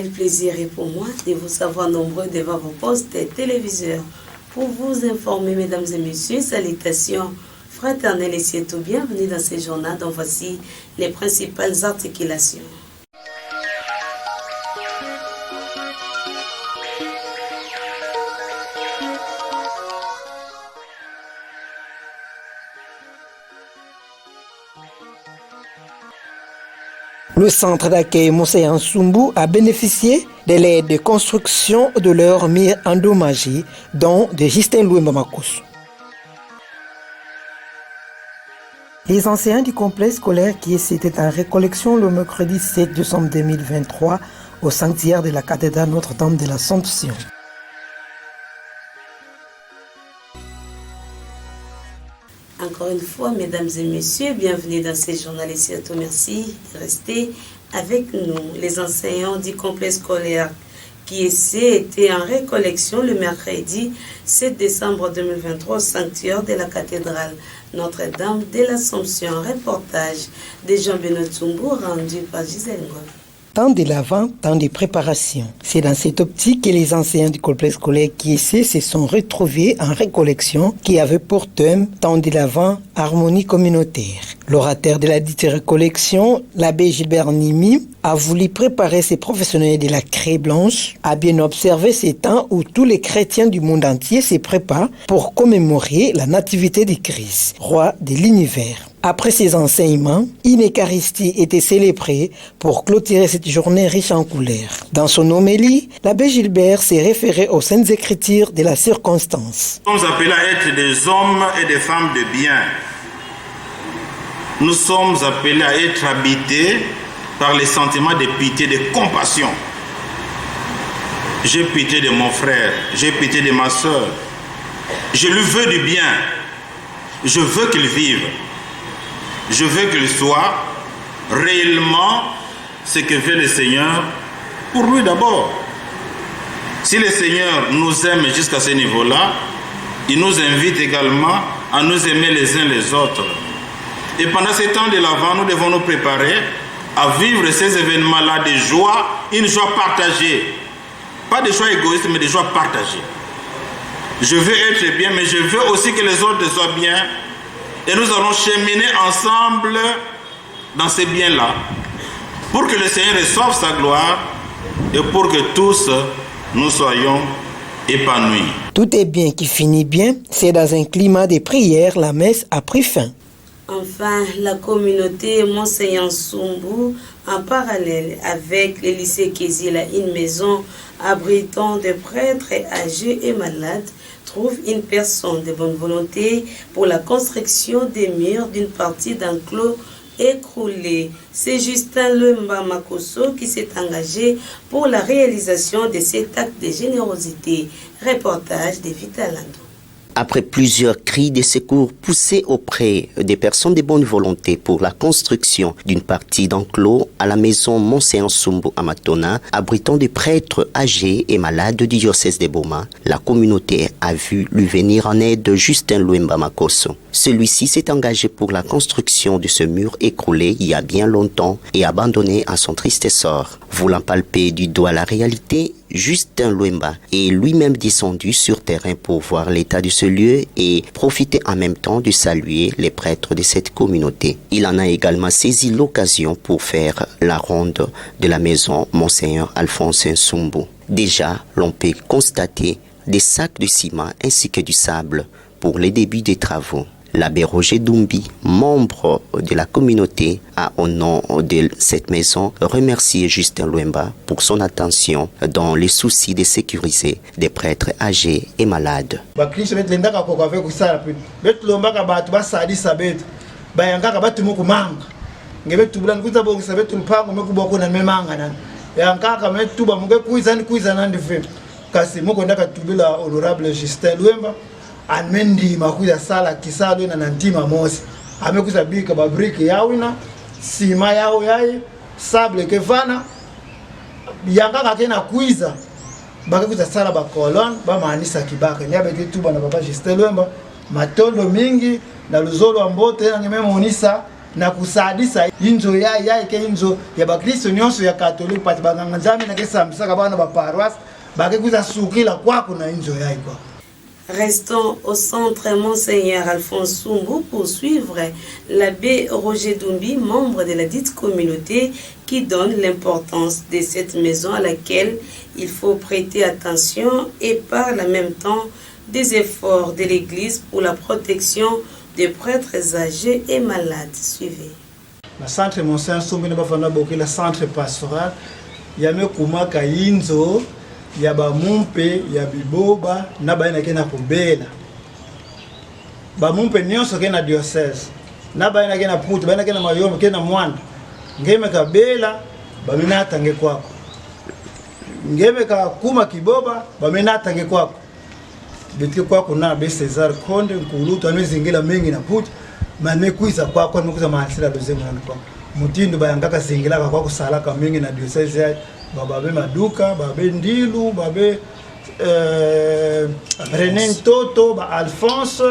Quel plaisir est pour moi de vous savoir nombreux devant vos postes et téléviseurs. Pour vous informer, mesdames et messieurs, salutations fraternelles et surtout bienvenue dans ce journal dont voici les principales articulations. Le centre d'accueil Monseigneur Nsumbu a bénéficié de l'aide de construction de leurs murs endommagés, dont de Justin Luemba Makosso. Les enseignants du complexe scolaire qui étaient en récollection le mercredi 7 décembre 2023 au sanctuaire de la cathédrale Notre-Dame de l'Assomption. Encore une fois, mesdames et messieurs, bienvenue dans ce journal et surtout merci de rester avec nous. Les enseignants du complexe scolaire qui étaient en récollection le mercredi 7 décembre 2023 au sanctuaire de la cathédrale Notre-Dame de l'Assomption. Reportage de Jean-Benoît Tsumbu rendu par Gisèle Ngoy. Tant de l'avant, tant de préparation. C'est dans cette optique que les enseignants du complexe scolaire qui se sont retrouvés en récollection qui avait pour thème tant de l'avant, harmonie communautaire. L'orateur de la dite récollection, l'abbé Gilbert Nimi, a voulu préparer ses professionnels de la craie blanche à bien observer ces temps où tous les chrétiens du monde entier se préparent pour commémorer la nativité de Christ, roi de l'univers. Après ces enseignements, une Eucharistie était célébrée pour clôturer cette journée riche en couleurs. Dans son homélie, l'abbé Gilbert s'est référé aux saintes écritures de la circonstance. Nous sommes appelés à être des hommes et des femmes de bien. Nous sommes appelés à être habités par les sentiments de pitié, de compassion. J'ai pitié de mon frère, j'ai pitié de ma soeur. Je lui veux du bien. Je veux qu'il vive. Je veux qu'il soit réellement ce que veut le Seigneur pour lui d'abord. Si le Seigneur nous aime jusqu'à ce niveau-là, il nous invite également à nous aimer les uns les autres. Et pendant ce temps de l'Avent, nous devons nous préparer à vivre ces événements-là de joie, une joie partagée. Pas de joie égoïste, mais de joie partagée. Je veux être bien, mais je veux aussi que les autres soient bien. Et nous allons cheminer ensemble dans ces biens-là pour que le Seigneur reçoive sa gloire et pour que tous nous soyons épanouis. Tout est bien qui finit bien, c'est dans un climat de prière, la messe a pris fin. Enfin, la communauté Monseigneur Nsumbu, en parallèle avec le lycée Kézila, une maison abritant des prêtres âgés et malades, trouve une personne de bonne volonté pour la construction des murs d'une partie d'enclos écroulé. C'est Justin Luemba Makosso qui s'est engagé pour la réalisation de cet acte de générosité. Reportage de Vitalando. Après plusieurs cris de secours poussés auprès des personnes de bonne volonté pour la construction d'une partie d'enclos à la maison Monseigneur Nsumbu à Matona, abritant des prêtres âgés et malades du diocèse de Boma, la communauté a vu lui venir en aide Justin Luemba Makosso. Celui-ci s'est engagé pour la construction de ce mur écroulé il y a bien longtemps et abandonné à son triste sort. Voulant palper du doigt la réalité, Justin Luemba est lui-même descendu sur terrain pour voir l'état de ce lieu et profiter en même temps de saluer les prêtres de cette communauté. Il en a également saisi l'occasion pour faire la ronde de la maison Monseigneur Alphonse Nsumbu. Déjà, l'on peut constater des sacs de ciment ainsi que du sable pour les débuts des travaux. L'abbé Roger Dumbi, membre de la communauté, a au nom de cette maison remercié Justin Luemba pour son attention dans les soucis de sécuriser des prêtres âgés et malades. Amendi makuza sala kisalo na ntima mosi amekuza bika babriki yawina sima yao yayi sable kefana yanga kena kuiza bakakuza sala ba colon ba manisa kibaka nyabe kituba na baba Justin Luemba matondo mingi na luzolo ambote na ngeme monisa na kusadisa inzo ya ke inzo ya bakristo nyonso ya katolika pati banganga nzambe na kesambisaka bana ba paroisse bakekuza sukila kwako na inzo ya kwa. Restons au centre Monseigneur Alphonse Soumbou pour suivre l'abbé Roger Doumbi, membre de la dite communauté, qui donne l'importance de cette maison à laquelle il faut prêter attention et par le même temps des efforts de l'Église pour la protection des prêtres âgés et malades. Suivez. Le centre Monseigneur Soumbou n'est pas le centre pastoral. Il y a kumaka inzo ya bamumpe ya biboba na baina kena kubela bamumpe nyonso kena diocese na baina kena putu baina kena mayombe kena mwanda ngeme kabela baminata nge kwako ngeme ka kuma kiboba baminata nge kwako biti kwako na be Cesar Konde nkulutu anezingila mengi na putu manekuiza kwako nimekuza mahasira dozengu na kwako mutindo bayangaka zingila kwako salaka mengi na diocese babe maduka babe ndilu babe René Ntoto ba Alphonse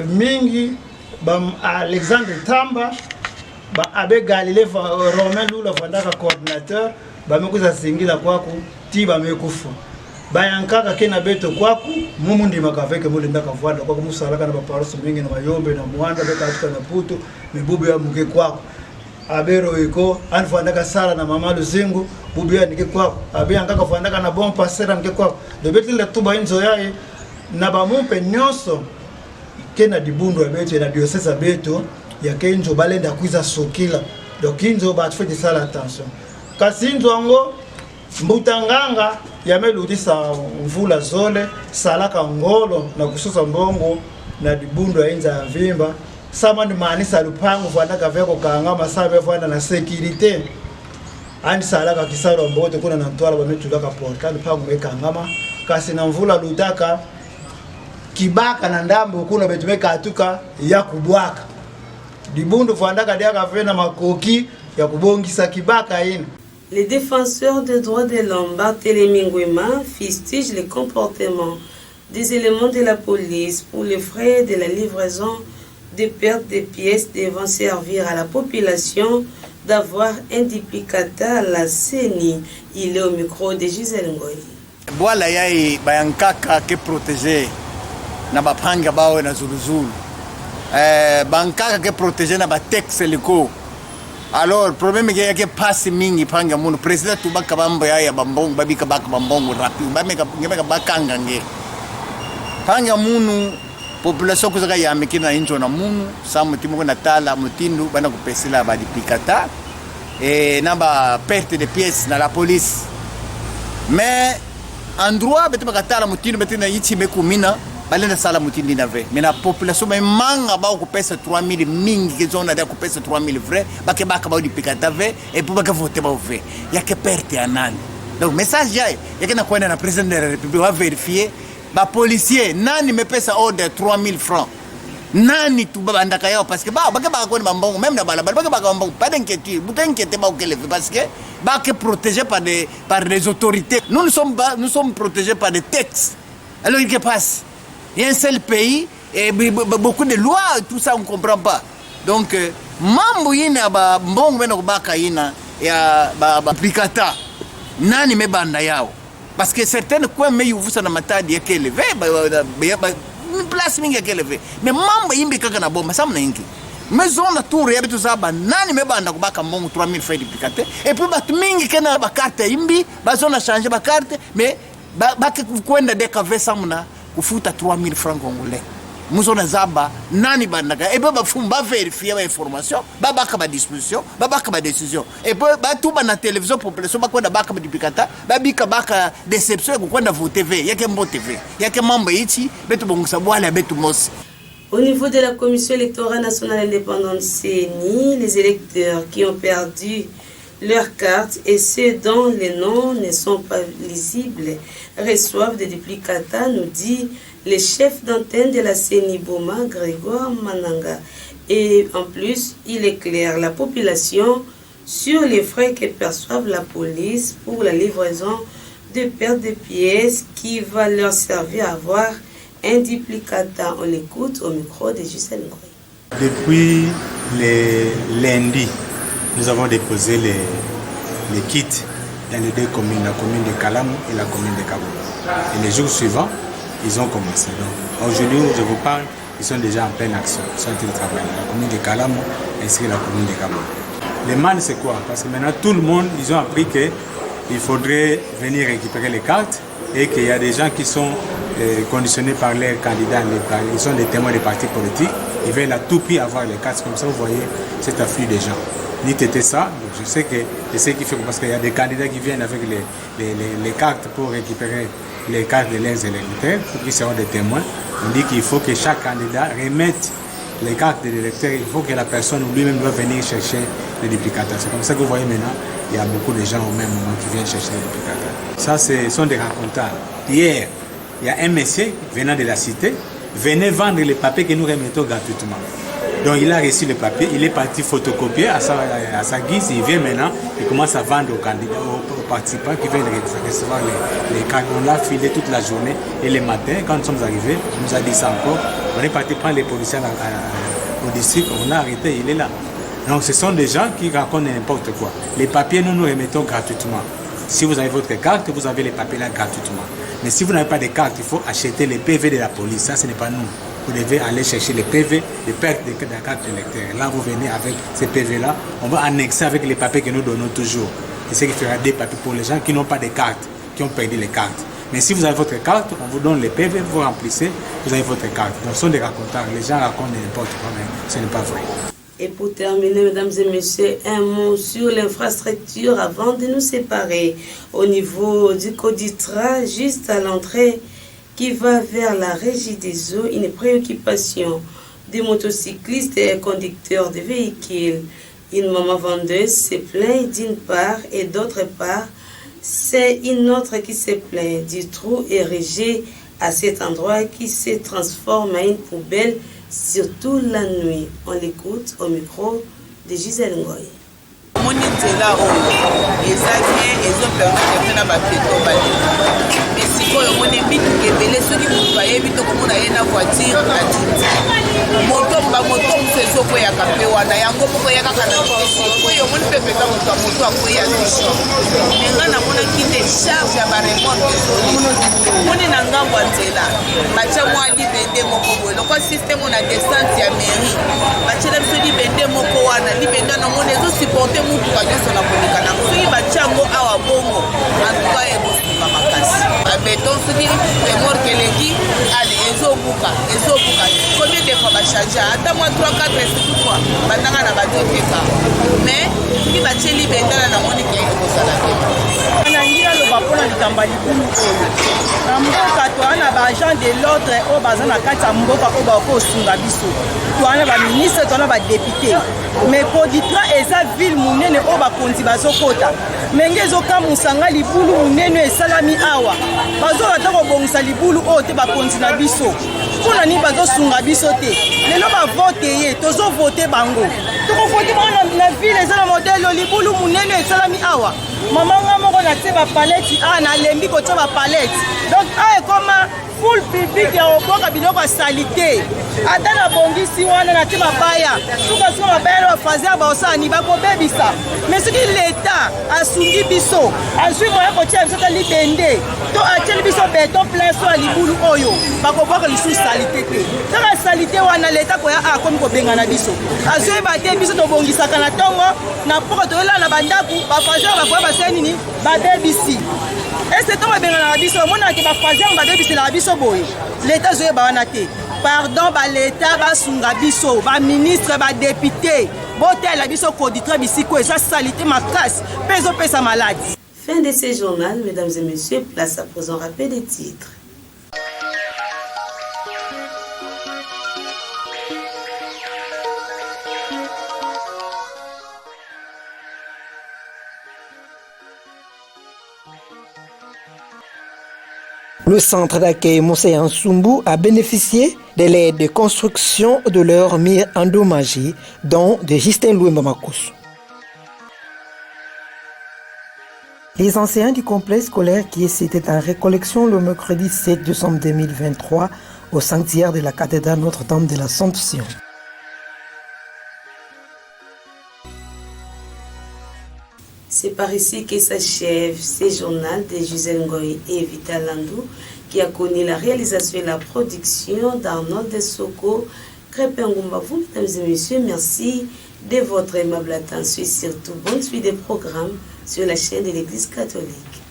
mingi ba Alexandre Tamba ba abe Galilée Romain Lula fandaka coordinateur ba mekuza singila kwako ti ba mekufa bayankaka kena beto kwako mumu ndima kaveke mule ndaka vwanda kwako musalaka na ba paroisse mingi na mayombe na mwanda beka atika na puto mibubu ya muke kwako abero iko anfandaka sala na mama Luzingu bubu ya nike kwako abe ankaka fandaka na bon passer nike kwako de beti le tuba inzo yae na ba mumpe nyonso kena dibundu ya beto na diocese beto ya kenjo balenda kuiza sokila donc inzo ba tfete sala attention kasinzo ngo mbutanganga yameludisa mvula zole salaka ngolo na kususa mbongo na dibundu ya inza ya vimba sama ni manisa lupangu fandaka veko kangama sabe fanda na sécurité andi salaka kisaro mbote kuna na ntwala bametulaka portal lupangu mekangama kasi na mvula ludaka kibaka na ndambo kuna betumeka atuka ya kubwaka dibundu fandaka dia kafena makoki ya kubongisa kibaka ina. Les défenseurs des droits de l'homme Barthélémy Nguema fustigent les comportements des éléments de la police pour les frais de la livraison des pertes de pièces devant servir à la population d'avoir un duplicata à la CENI. Il est au micro de Gisèle Ngoyi. Bwala yai bayankaka ke protéger na bapanga bawe na zuluzulu. Bankaka ke protéger na batexe liko. Alors problème ke yake passe mingi panga munu president tubaka bambo ya bambongo babika baka bambongo rapi bameka ngemeka bakanga nge. Panga munu population kuzaka yamekina injo na munu sa mutimu na tala mutindu bana kupesela ba duplicata et na ba perte de pièces na la police mais en droit betu bakatala mutindu betu na yichi mekumina balenda sala mutindi na ve mais la population ba manga ba kupesa 3000 mingi kezona da kupesa 3000 vrai bake baka ba duplicata ve et pour baka voter ba ve yake perte ya nani donc message yake na kwenda na president de la république va vérifier ba policier nani mepesa order 3000 francs nani tu bandaka yao parce que ba ba ko mbongo même na bala ba mbongo pas d'inquiétude vous inquiétez pas que parce que ba que protégé par les autorités nous sommes protégés par des textes alors il que passe il y a un seul pays et beaucoup de lois tout ça on comprend pas donc mambo yina ba mbongo bena kubaka yina ya ba aplicata nani mebanda yao parce que certaines coins mais vous ça na matadi yake élevé place mingi yake élevé mais mambo yimbi kaka na bomba samna ingi maison na tour ya bitu zaba nani mebanda kubaka mbongo 3000 francs duplicate et puis batu mingi kana ba carte yimbi bazona changer ba carte mais ba kwenda deka vesamna kufuta 3000 francs congolais muzona zaba nani bandaka et puis ba fumba vérifier ba information ba baka ba disposition ba baka ba décision et puis ba tuba na télévision population ba kwenda baka ba duplicata ba bika baka déception ko kwenda voter TV yake mbo TV yake mambo ichi betu bongisa bwala betu mosi. Au niveau de la Commission électorale nationale indépendante CENI, les électeurs qui ont perdu leurs cartes et ceux dont les noms ne sont pas lisibles reçoivent des duplicata, nous dit le chef d'antenne de la CENI Boma, Grégoire Mananga. Et en plus, il éclaire la population sur les frais que perçoivent la police pour la livraison de pertes de pièces qui va leur servir à avoir un duplicata. On l'écoute au micro de Gisèle Ngoyi. Depuis les lundis, nous avons déposé les kits dans les deux communes, la commune de Kalamu et la commune de Kabou. Et les jours suivants, ils ont commencé. Donc aujourd'hui où je vous parle, ils sont déjà en pleine action, ils sont en train de travailler. La commune de Kalamu ainsi que la commune de Kabou. Les mal, c'est quoi? Parce que maintenant, tout le monde, ils ont appris qu'il faudrait venir récupérer les cartes et qu'il y a des gens qui sont conditionnés par les candidats, ils sont des témoins des partis politiques, ils veulent à tout prix avoir les cartes. Comme ça, vous voyez cet afflux des gens. N'était ça, je sais que c'est ce qui fait, parce qu'il y a des candidats qui viennent avec les cartes pour récupérer les cartes de leurs électeurs, pour qu'ils seront des témoins. On dit qu'il faut que chaque candidat remette les cartes de l'électeur, il faut que la personne lui-même doit venir chercher les duplicateurs. C'est comme ça que vous voyez maintenant, il y a beaucoup de gens au même moment qui viennent chercher les duplicateurs. Ça, ce sont des racontars. Hier, il y a un monsieur venant de la cité, venait vendre les papiers que nous remettons gratuitement. Donc il a reçu le papier, il est parti photocopier à sa guise, il vient maintenant, il commence à vendre aux candidats, aux participants qui viennent recevoir les cartes. On l'a filé toute la journée et le matin, quand nous sommes arrivés, on nous a dit ça encore, on est parti prendre les policiers au district, on l'a arrêté, il est là. Donc ce sont des gens qui racontent n'importe quoi. Les papiers, nous nous remettons gratuitement. Si vous avez votre carte, vous avez les papiers là gratuitement. Mais si vous n'avez pas de carte, il faut acheter les PV de la police. Ça, ce n'est pas nous. Vous devez aller chercher les PV, les pertes de la carte électorale. Là, vous venez avec ces PV-là. On va annexer avec les papiers que nous donnons toujours. Et ce qui fera des papiers pour les gens qui n'ont pas de carte, qui ont perdu les cartes. Mais si vous avez votre carte, on vous donne les PV, vous remplissez, vous avez votre carte. Donc, ce sont des racontars. Les gens racontent n'importe quoi, mais ce n'est pas vrai. Et pour terminer, mesdames et messieurs, un mot sur l'infrastructure avant de nous séparer. Au niveau du Coditra, juste à l'entrée qui va vers la régie des eaux, une préoccupation des motocyclistes et conducteurs de véhicules. Une maman vendeuse se plaint d'une part et d'autre part, c'est une autre qui se plaint du trou érigé à cet endroit qui se transforme en une poubelle, surtout la nuit. On l'écoute au micro de Gisèle Ngoy. sikoyo mone mituka ebele soki moto ayebi tokomona ye na voiture aditi moto mosusu ezokweyaka mpe wana yango moko eya kaka na oyo omoni mpe mpenza moto ya moto akweya biso me nga namonaki te charge ya baremorke ezoli moni na ngambo ya nzela batya mwa libende moko boye loko systeme na descente ya mairie batyela biso libende moko wana libende wana moni ezosupporte motuka nyonso na koleka nango soki batya yango awa bongo antuka ekosuka makasi beton soki remorke eleki ale ezobuka combien de fois bacharge ata mwa 3-4 fois bandanga na batoteka mais soki batie libendana na moni ke ekosala te nangi naloba mpona likambo ya libulu oyo na mboka toana baagent de l'ordre oyo baza na kati ya mboka oyo bakosunga biso toana baministre toana badepute mais Coditra eza ville monene oyo bakonzi bazokota menge ezokamusanga libulu monene esalami awa bazoka ta kobongisa libulu oyo te bakonzi na biso mpona nini bazosunga biso te lelo bavote ye tozovote bango tokovote bango na ville eza na modele libulu monene esalami awa mamanga moko natie bapaleti awa nalembi kotia bapaleti donc awa ekoma full public ya koboka biloko ya salite ata nabongisi wana natie mabaya sukasuka mabaya na bafaze ya baosani bakobebisa mais soki leta asungi biso azwi moya kotia biso ta libende to atieli biso beton place ya libulu oyo bakoboka lisusu salite te kaka salite wana leta koya akomi kobengana biso azoyeba te biso tobongisaka na ntongo na mpoka toyela na bandako bafaze bakoya basali nini babebisi ese ntongo ebengana na biso omonaka bafaze babebisela biso boye leta azoyeba wana te pardon baleta basunga biso baministre badepute botela biso Coditra bisiko eza salite makasi mpe ezopesa maladi. Fin de ce journal, mesdames et messieurs, place à présent rappel des titres. Le centre d'accueil Monseigneur Nsumbu a bénéficié de l'aide de construction de leurs murs endommagés, dont de Justin Louemba Makusu. Les enseignants du complexe scolaire qui étaient en récollection le mercredi 7 décembre 2023 au sanctuaire de la cathédrale Notre-Dame de l'Assomption. C'est par ici que s'achève ce journal de Gisèle Ngoy et Vital Landou qui a connu la réalisation et la production d'Arnold Dessoko. Crépengumba, vous, mesdames et messieurs, merci de votre aimable attention et surtout bonne suite des programmes sur la chaîne de l'Église catholique.